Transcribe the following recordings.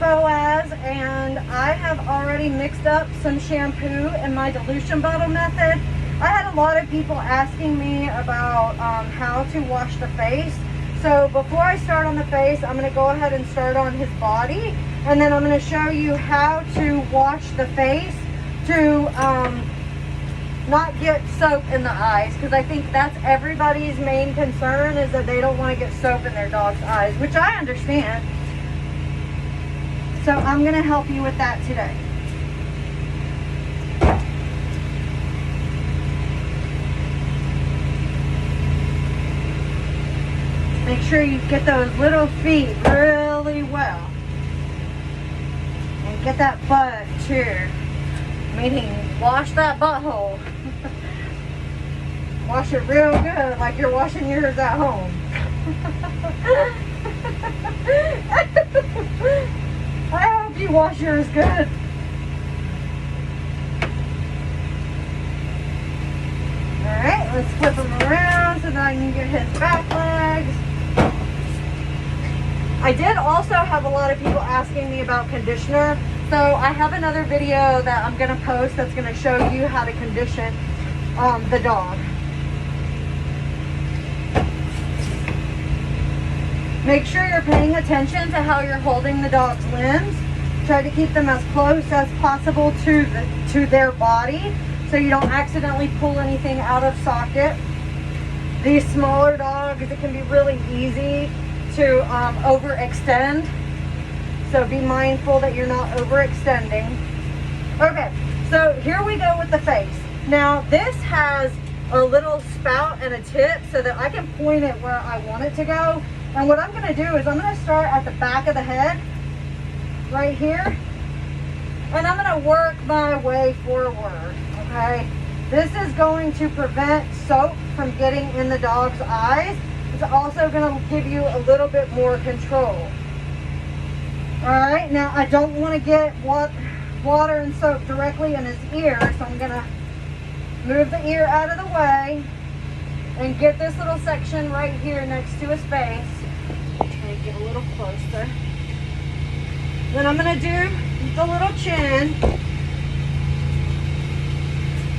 BOAZ, and I have already mixed up some shampoo in my dilution bottle method. I had a lot of people asking me about how to wash the face. So before I start on the face, I'm going to go ahead and start on his body, and then I'm going to show you how to wash the face to not get soap in the eyes, because I think that's everybody's main concern, is that they don't want to get soap in their dog's eyes, which I understand. So I'm going to help you with that today. Make sure you get those little feet really well. And get that butt too. Meaning, wash that butthole. Wash it real good, like you're washing yours at home. I hope you wash yours good. Alright, let's flip him around so that I can get his back legs. I did also have a lot of people asking me about conditioner. So I have another video that I'm going to post that's going to show you how to condition the dog. Make sure you're paying attention to how you're holding the dog's limbs. Try to keep them as close as possible to their body, so you don't accidentally pull anything out of socket. These smaller dogs, it can be really easy to overextend. So be mindful that you're not overextending. Okay, so here we go with the face. Now this has a little spout and a tip so that I can point it where I want it to go. And what I'm gonna do is I'm gonna start at the back of the head, right here. And I'm gonna work my way forward, okay? This is going to prevent soap from getting in the dog's eyes. It's also gonna give you a little bit more control. Alright, now I don't want to get water and soap directly in his ear, so I'm going to move the ear out of the way and get this little section right here next to his face. Try to get a little closer. Then I'm going to do the little chin,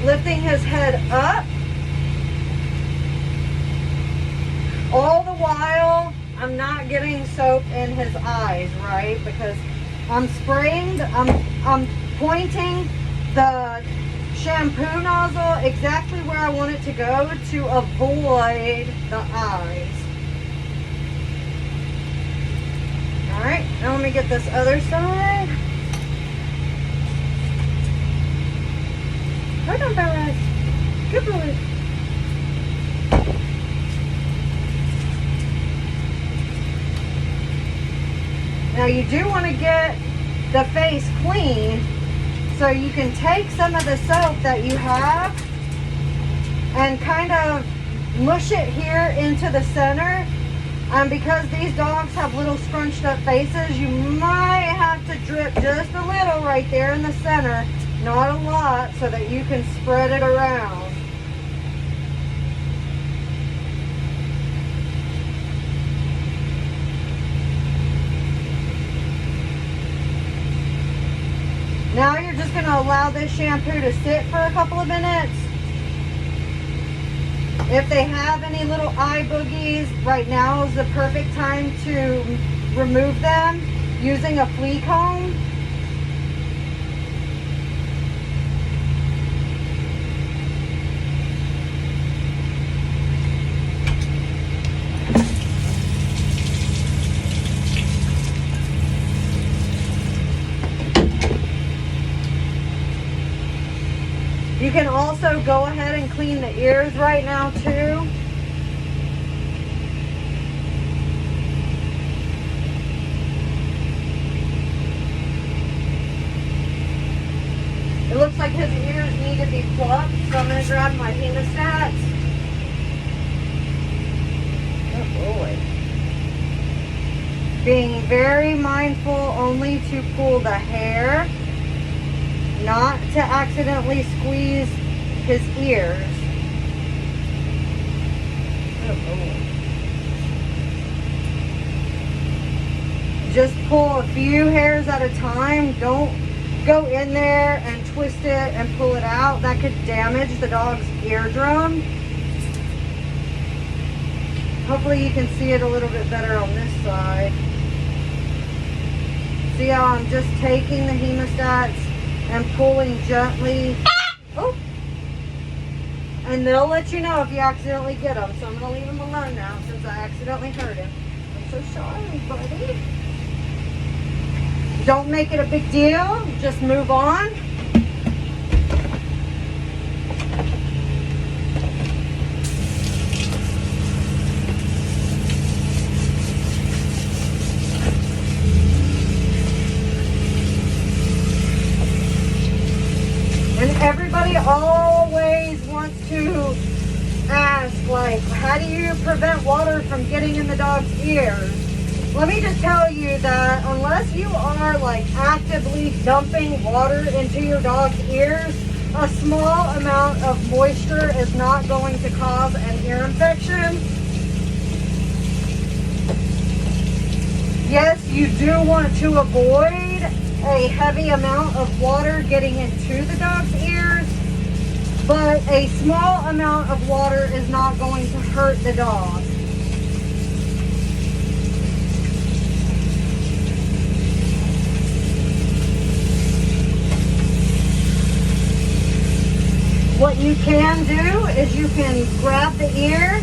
lifting his head up. All the while, I'm not getting soap in his eyes, right? Because I'm spraying, I'm pointing the shampoo nozzle exactly where I want it to go to avoid the eyes. All right, now let me get this other side. Right on, BOAZ. Good boy. Now you do want to get the face clean, so you can take some of the soap that you have and kind of mush it here into the center. Because these dogs have little scrunched up faces, you might have to drip just a little right there in the center, not a lot, so that you can spread it around. Now you're just going to allow this shampoo to sit for a couple of minutes. If they have any little eye boogies, right now is the perfect time to remove them using a flea comb. You can also go ahead and clean the ears right now too. It looks like his ears need to be plucked, so I'm going to grab my hemostats. Oh boy. Being very mindful only to pull the hair, not to accidentally squeeze his ears. Oh boy. Just pull a few hairs at a time. Don't go in there and twist it and pull it out. That could damage the dog's eardrum. Hopefully you can see it a little bit better on this side. See how I'm just taking the hemostats and pulling gently. Oh! And they'll let you know if you accidentally get them. So I'm going to leave him alone now since I accidentally hurt him. I'm so sorry, buddy. Don't make it a big deal. Just move on. And everybody always wants to ask, like, how do you prevent water from getting in the dog's ears? Let me just tell you that unless you are like actively dumping water into your dog's ears, a small amount of moisture is not going to cause an ear infection. Yes, you do want to avoid a heavy amount of water getting into the dog's ears, but a small amount of water is not going to hurt the dog. What you can do is you can grab the ear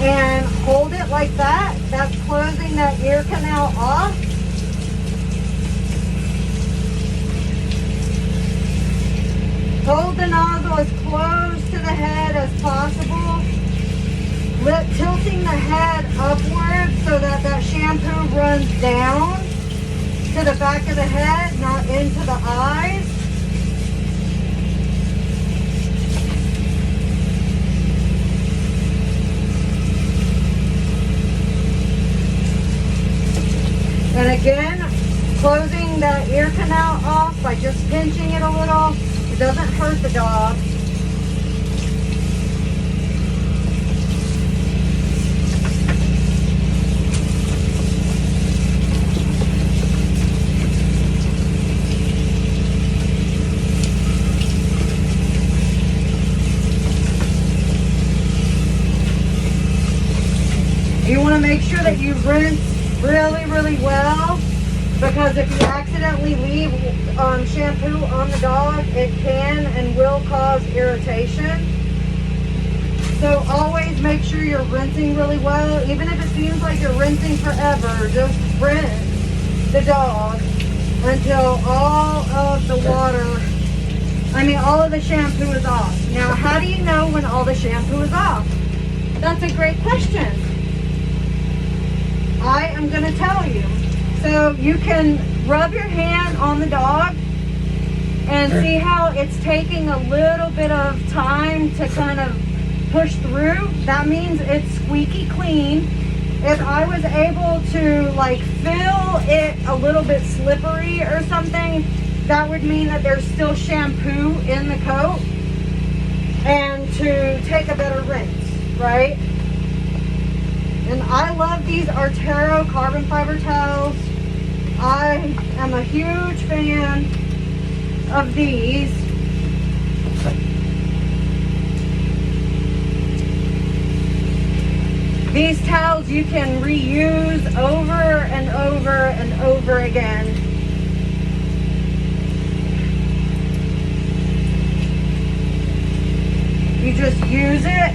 and hold it like that. That's closing that ear canal off. Hold the nozzle as close to the head as possible. Tilting the head upward so that that shampoo runs down to the back of the head, not into the eyes. And again, closing the ear canal off by just pinching it a little. It doesn't hurt the dog. You want to make sure that you rinse really well, because if you accidentally leave shampoo on the dog, it can and will cause irritation. So always make sure you're rinsing really well. Even if it seems like you're rinsing forever, just rinse the dog until all of the all of the shampoo is off. Now, how do you know when all the shampoo is off? That's a great question. I am going to tell you. So you can rub your hand on the dog and see how it's taking a little bit of time to kind of push through. That means it's squeaky clean. If I was able to like feel it a little bit slippery or something, that would mean that there's still shampoo in the coat, and to take a better rinse, right? And I love these Artero carbon fiber towels. I am a huge fan of these. These towels you can reuse over and over and over again. You just use it.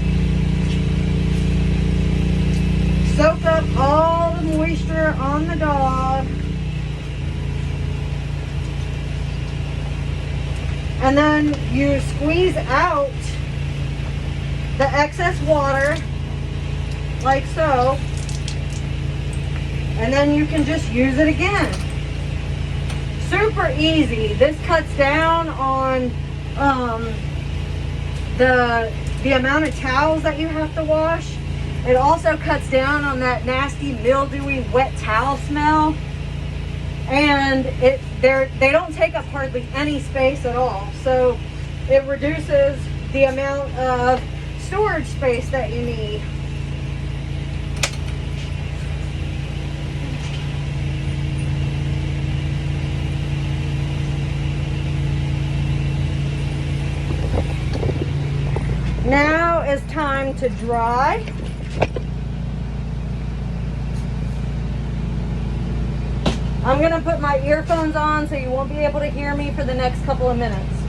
Soak up all the moisture on the dog. And then you squeeze out the excess water, like so. And then you can just use it again. Super easy. This cuts down on the amount of towels that you have to wash. It also cuts down on that nasty, mildewy, wet towel smell. And they don't take up hardly any space at all. So it reduces the amount of storage space that you need. is time to dry. I'm gonna put my earphones on so you won't be able to hear me for the next couple of minutes.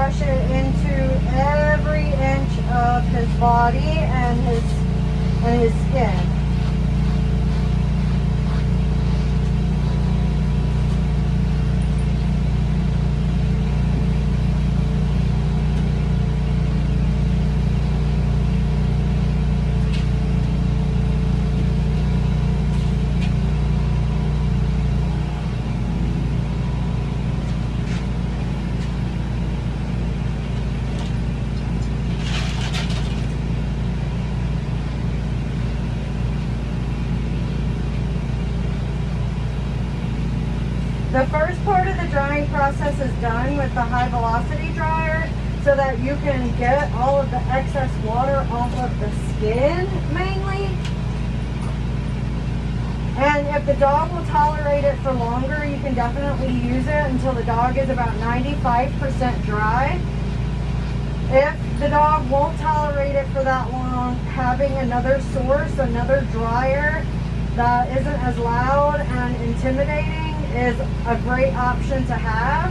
brush it into every inch of his body and his skin. The first part of the drying process is done with the high velocity dryer so that you can get all of the excess water off of the skin mainly. And if the dog will tolerate it for longer, you can definitely use it until the dog is about 95% dry. If the dog won't tolerate it for that long, having another source, another dryer that isn't as loud and intimidating is a great option to have.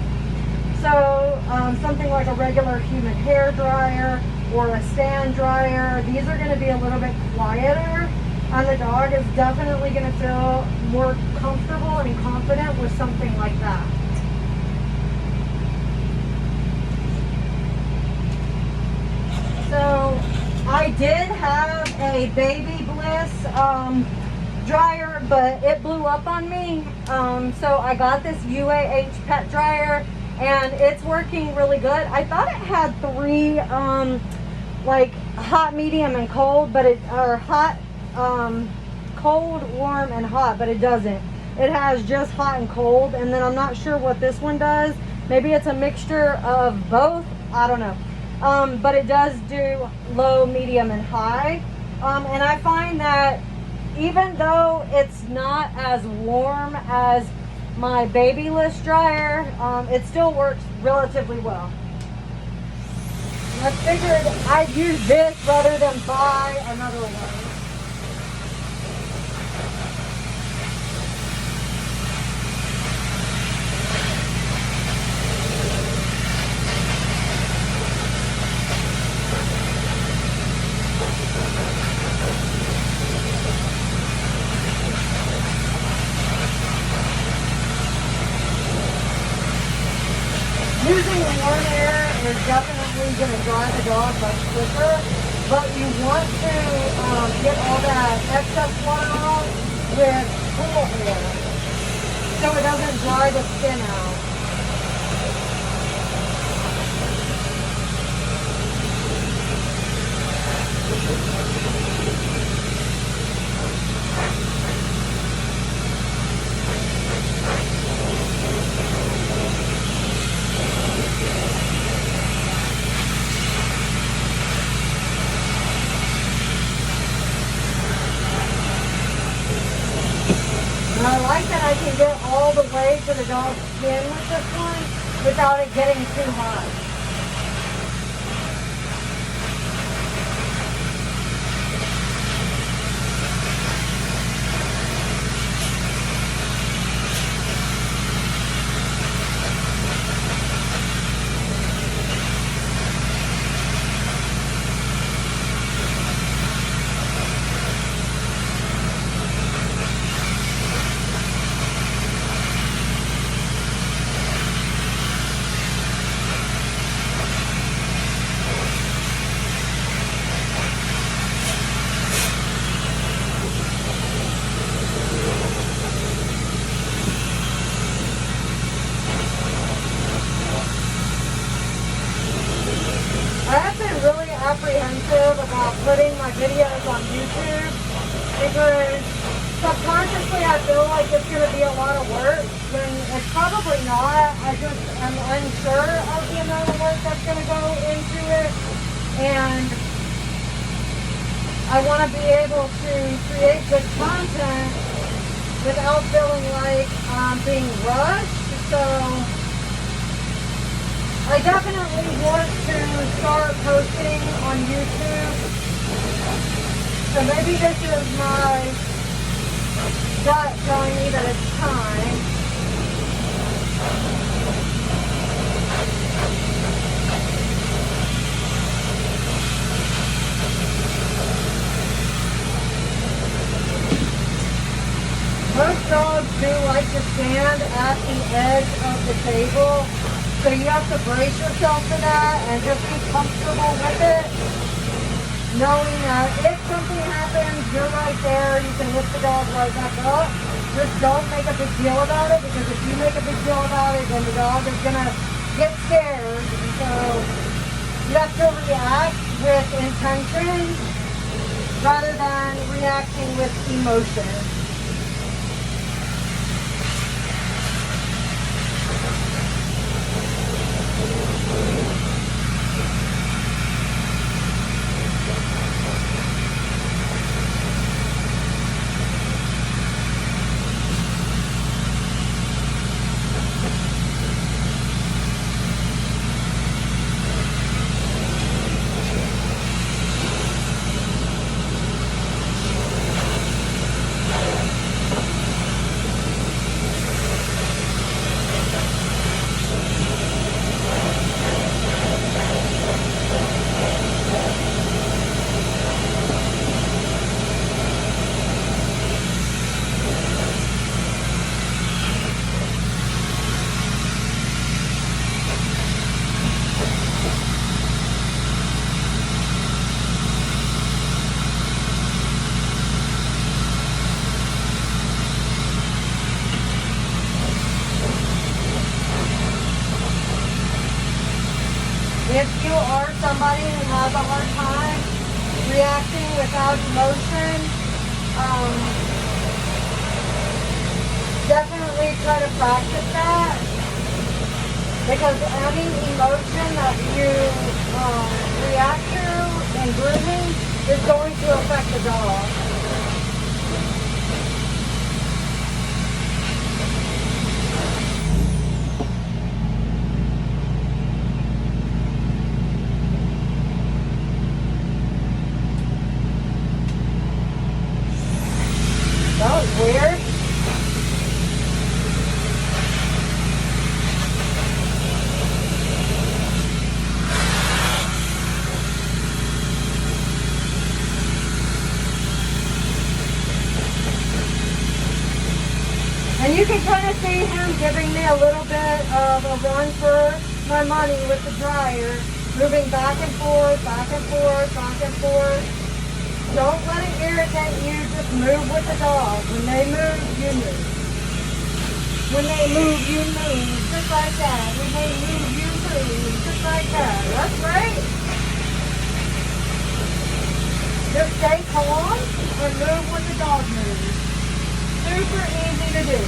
So something like a regular human hair dryer or a stand dryer, these are going to be a little bit quieter, and the dog is definitely going to feel more comfortable and confident with something like that. So I did have a Baby Bliss dryer, but it blew up on me. So I got this UAH pet dryer, and it's working really good. I thought it had three, like hot, medium, and cold, but hot, cold, warm, and hot, but it doesn't. It has just hot and cold, and then I'm not sure what this one does. Maybe it's a mixture of both. I don't know. But it does do low, medium, and high. And I find that even though it's not as warm as my Babyless dryer, it still works relatively well. I figured I'd use this rather than buy another one. Using warm air is definitely going to dry the dog much quicker, but you want to get all that excess water off with cool air so it doesn't dry the skin out. And I like that I can get all the way to the dog's skin with this one without it getting too hot. Apprehensive about putting my videos on YouTube because subconsciously I feel like it's going to be a lot of work when it's probably not. I just am unsure of the amount of work that's going to go into it, and I want to be able to create good content without feeling like I'm being rushed. So I definitely want to start posting on YouTube. So maybe this is my gut telling me that it's time. edge of the table. So you have to brace yourself for that and just be comfortable with it, knowing that if something happens, you're right there, you can lift the dog right back up. Just don't make a big deal about it, because if you make a big deal about it, then the dog is gonna get scared. And so you have to react with intention rather than reacting with emotion. If you are somebody who has a hard time reacting without emotion, definitely try to practice that, because any emotion that you react to in grooming is going to affect the dog. That was weird. And you can kind of see him giving me a little bit of a run for my money with the dryer, moving back and forth, back and forth, back and forth. Don't let it irritate you, just move with the dog. When they move, you move. When they move, you move, just like that. When they move, you move, just like that. That's right. Just stay calm and move when the dog moves. Super easy to do.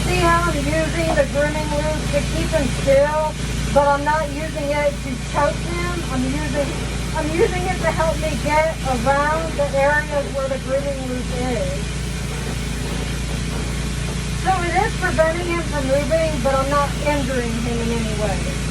See how I'm using the grooming lube to keep him still, but I'm not using it to choke him. I'm using it to help me get around the areas where the grooming lube is. So it is preventing him from moving, but I'm not injuring him in any way.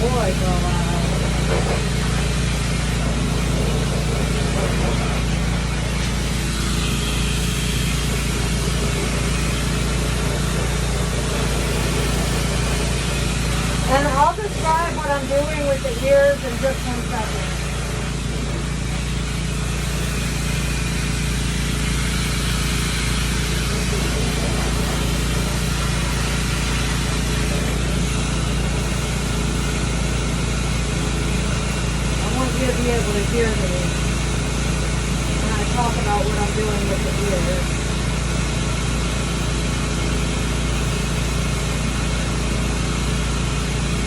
boy, girl. And I'll describe what I'm doing with the ears in just 1 second. I want you to be able to hear me when I talk about what I'm doing with the ears.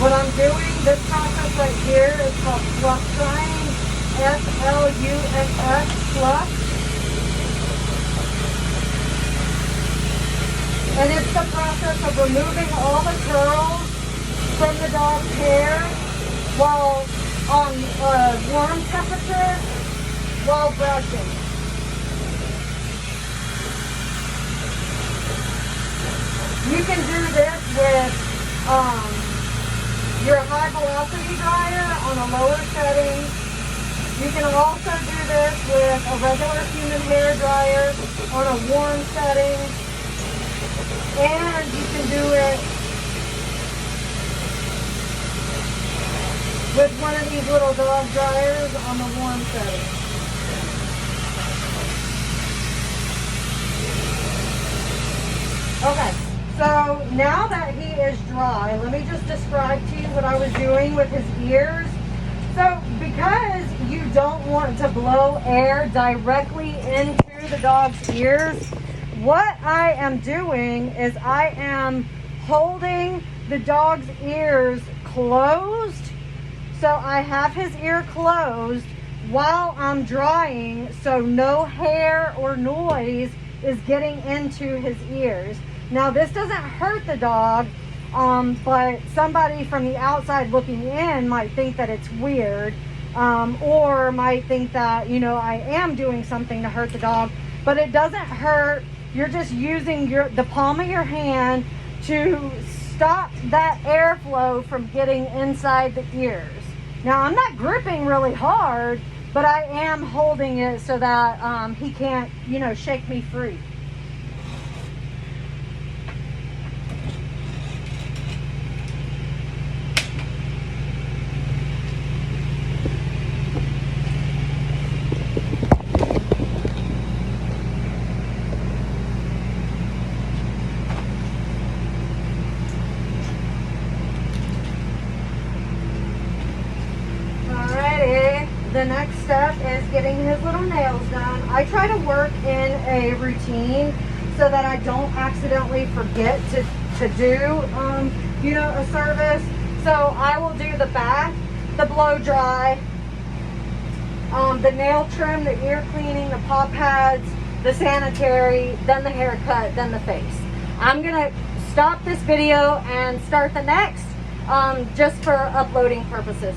What I'm doing, this process right here is called fluff drying, F-L-U-F-F, fluff. And it's the process of removing all the curls from the dog's hair while on warm temperature while brushing. You can do this with your high velocity dryer on a lower setting. You can also do this with a regular human hair dryer on a warm setting. And you can do it with one of these little dog dryers on the warm setting. Okay. So now that he is dry, let me just describe to you what I was doing with his ears. So because you don't want to blow air directly into the dog's ears, what I am doing is I am holding the dog's ears closed. So I have his ear closed while I'm drying, so no hair or noise is getting into his ears. Now this doesn't hurt the dog, but somebody from the outside looking in might think that it's weird, or might think that, you know, I am doing something to hurt the dog, but it doesn't hurt. You're just using the palm of your hand to stop that airflow from getting inside the ears. Now I'm not gripping really hard, but I am holding it so that he can't, you know, shake me free. The next step is getting his little nails done. I try to work in a routine so that I don't accidentally forget to do, you know, a service. So I will do the back, the blow dry, the nail trim, the ear cleaning, the paw pads, the sanitary, then the haircut, then the face. I'm gonna stop this video and start the next, just for uploading purposes.